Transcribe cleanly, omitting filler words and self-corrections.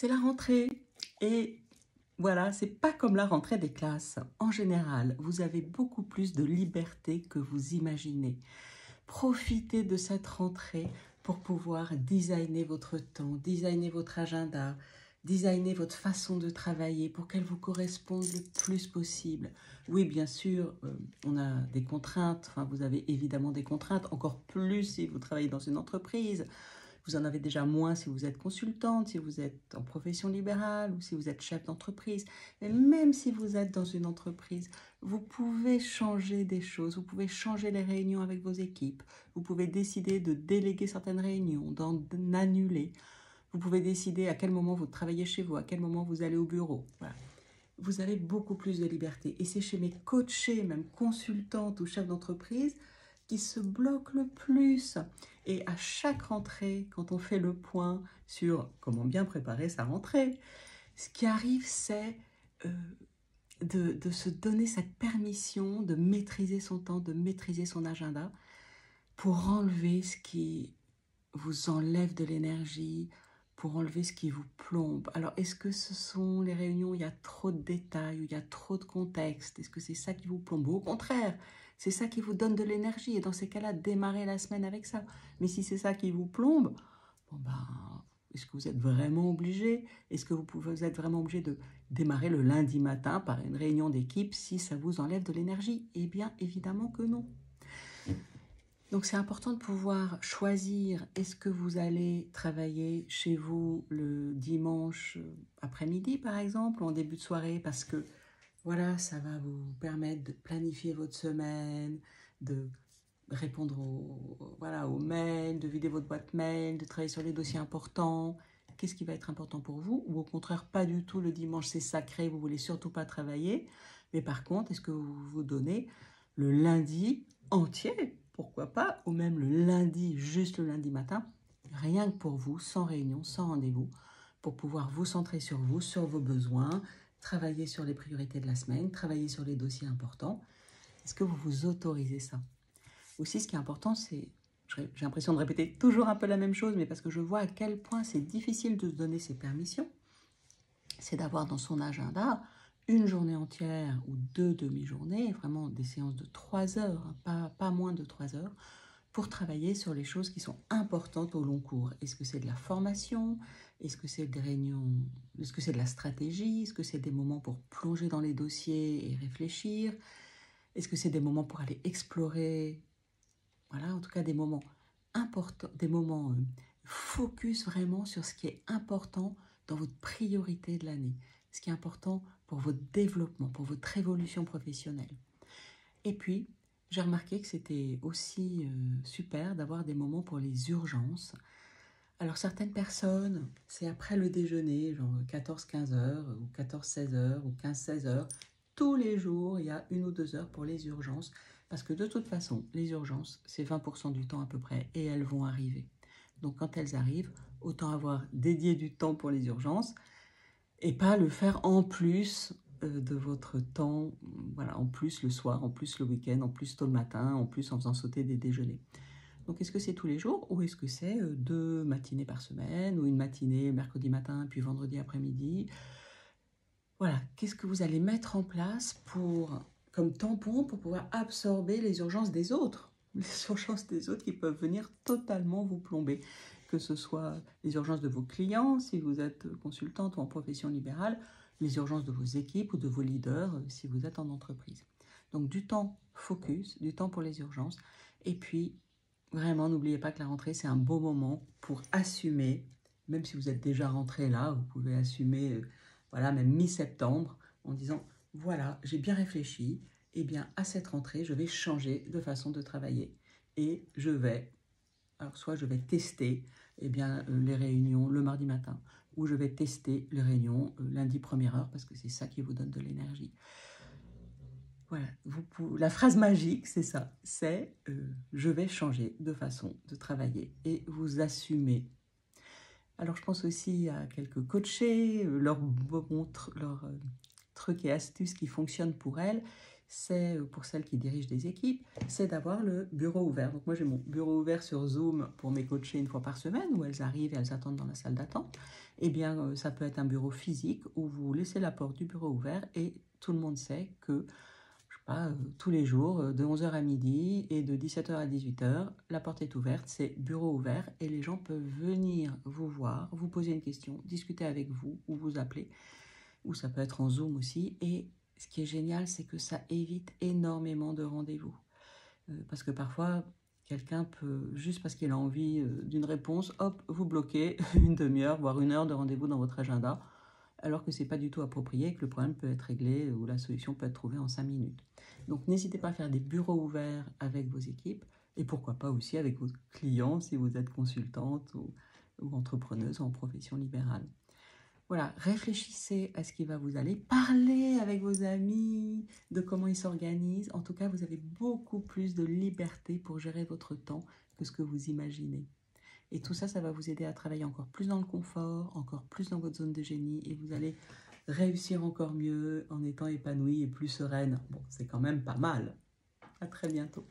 C'est la rentrée et voilà, c'est pas comme la rentrée des classes. En général, vous avez beaucoup plus de liberté que vous imaginez. Profitez de cette rentrée pour pouvoir designer votre temps, designer votre agenda, designer votre façon de travailler pour qu'elle vous corresponde le plus possible. Oui, bien sûr, on a des contraintes, enfin vous avez évidemment des contraintes, encore plus si vous travaillez dans une entreprise. Vous en avez déjà moins si vous êtes consultante, si vous êtes en profession libérale ou si vous êtes chef d'entreprise. Mais même si vous êtes dans une entreprise, vous pouvez changer des choses, vous pouvez changer les réunions avec vos équipes, vous pouvez décider de déléguer certaines réunions, d'en annuler. Vous pouvez décider à quel moment vous travaillez chez vous, à quel moment vous allez au bureau. Voilà. Vous avez beaucoup plus de liberté. Et c'est chez mes coachés, même consultantes ou chefs d'entreprise, qui se bloquent le plus. Et à chaque rentrée, quand on fait le point sur comment bien préparer sa rentrée, ce qui arrive, c'est de se donner cette permission de maîtriser son temps, de maîtriser son agenda, pour enlever ce qui vous enlève de l'énergie, pour enlever ce qui vous plombe. Alors, est-ce que ce sont les réunions où il y a trop de détails, où il y a trop de contexte? Est-ce que c'est ça qui vous plombe? Ou au contraire, c'est ça qui vous donne de l'énergie. Et dans ces cas-là, démarrez la semaine avec ça. Mais si c'est ça qui vous plombe, bon ben, est-ce que vous êtes vraiment obligé? Est-ce que vous êtes vraiment obligé de démarrer le lundi matin par une réunion d'équipe si ça vous enlève de l'énergie? Eh bien, évidemment que non. Donc c'est important de pouvoir choisir, est-ce que vous allez travailler chez vous le dimanche après-midi par exemple, ou en début de soirée, parce que voilà, ça va vous permettre de planifier votre semaine, de répondre aux mails, de vider votre boîte mail, de travailler sur les dossiers importants. Qu'est-ce qui va être important pour vous? Ou au contraire, pas du tout, le dimanche c'est sacré, vous voulez surtout pas travailler. Mais par contre, est-ce que vous vous donnez le lundi entier, pourquoi pas, ou même le lundi, juste le lundi matin, rien que pour vous, sans réunion, sans rendez-vous, pour pouvoir vous centrer sur vous, sur vos besoins, travailler sur les priorités de la semaine, travailler sur les dossiers importants. Est-ce que vous vous autorisez ça? Aussi, ce qui est important, c'est, j'ai l'impression de répéter toujours un peu la même chose, mais parce que je vois à quel point c'est difficile de se donner ces permissions, c'est d'avoir dans son agenda une journée entière ou 2 demi-journées, vraiment des séances de 3 heures, pas moins de 3 heures, pour travailler sur les choses qui sont importantes au long cours. Est-ce que c'est de la formation? Est-ce que c'est des réunions? Est-ce que c'est de la stratégie? Est-ce que c'est des moments pour plonger dans les dossiers et réfléchir? Est-ce que c'est des moments pour aller explorer? Voilà, en tout cas des moments importants, des moments focus vraiment sur ce qui est important dans votre priorité de l'année, ce qui est important pour votre développement, pour votre évolution professionnelle. Et puis, j'ai remarqué que c'était aussi super d'avoir des moments pour les urgences. Alors certaines personnes, c'est après le déjeuner, genre 14-15 heures, ou 14-16 heures, ou 15-16 heures. Tous les jours, il y a 1 ou 2 heures pour les urgences, parce que de toute façon, les urgences, c'est 20% du temps à peu près, et elles vont arriver. Donc quand elles arrivent, autant avoir dédié du temps pour les urgences, et pas le faire en plus de votre temps, voilà, en plus le soir, en plus le week-end, en plus tôt le matin, en plus en faisant sauter des déjeuners. Donc est-ce que c'est tous les jours ou est-ce que c'est 2 matinées par semaine ou une matinée mercredi matin puis vendredi après-midi? Voilà, qu'est-ce que vous allez mettre en place comme tampon pour pouvoir absorber les urgences des autres? Les urgences des autres qui peuvent venir totalement vous plomber, que ce soit les urgences de vos clients, si vous êtes consultante ou en profession libérale, les urgences de vos équipes ou de vos leaders, si vous êtes en entreprise. Donc du temps focus, du temps pour les urgences, et puis vraiment n'oubliez pas que la rentrée c'est un beau moment pour assumer, même si vous êtes déjà rentré là, vous pouvez assumer voilà, même mi-septembre, en disant, voilà, j'ai bien réfléchi, et bien à cette rentrée, je vais changer de façon de travailler. Et je vais, alors soit je vais tester les réunions le mardi matin, ou je vais tester les réunions lundi première heure, parce que c'est ça qui vous donne de l'énergie. Voilà, la phrase magique, c'est ça, c'est je vais changer de façon de travailler, et vous assumez. Alors, je pense aussi à quelques coachés, leurs trucs et astuces qui fonctionnent pour elles, c'est pour celles qui dirigent des équipes, c'est d'avoir le bureau ouvert. Donc moi j'ai mon bureau ouvert sur Zoom pour mes coachés une fois par semaine, où elles arrivent et elles attendent dans la salle d'attente. Eh bien ça peut être un bureau physique où vous laissez la porte du bureau ouvert et tout le monde sait que tous les jours, de 11 h à midi et de 17 h à 18 h, la porte est ouverte, c'est bureau ouvert et les gens peuvent venir vous voir, vous poser une question, discuter avec vous ou vous appeler, ou ça peut être en Zoom aussi. Et ce qui est génial, c'est que ça évite énormément de rendez-vous. Parce que parfois, quelqu'un peut, juste parce qu'il a envie d'une réponse, hop, vous bloquez une demi-heure, voire une heure de rendez-vous dans votre agenda, alors que ce n'est pas du tout approprié et que le problème peut être réglé ou la solution peut être trouvée en 5 minutes. Donc n'hésitez pas à faire des bureaux ouverts avec vos équipes et pourquoi pas aussi avec vos clients si vous êtes consultante ou entrepreneuse ou en profession libérale. Voilà, réfléchissez à ce qui va vous aller, parlez avec vos amis de comment ils s'organisent. En tout cas, vous avez beaucoup plus de liberté pour gérer votre temps que ce que vous imaginez. Et tout ça, ça va vous aider à travailler encore plus dans le confort, encore plus dans votre zone de génie, et vous allez réussir encore mieux en étant épanouie et plus sereine. Bon, c'est quand même pas mal. À très bientôt.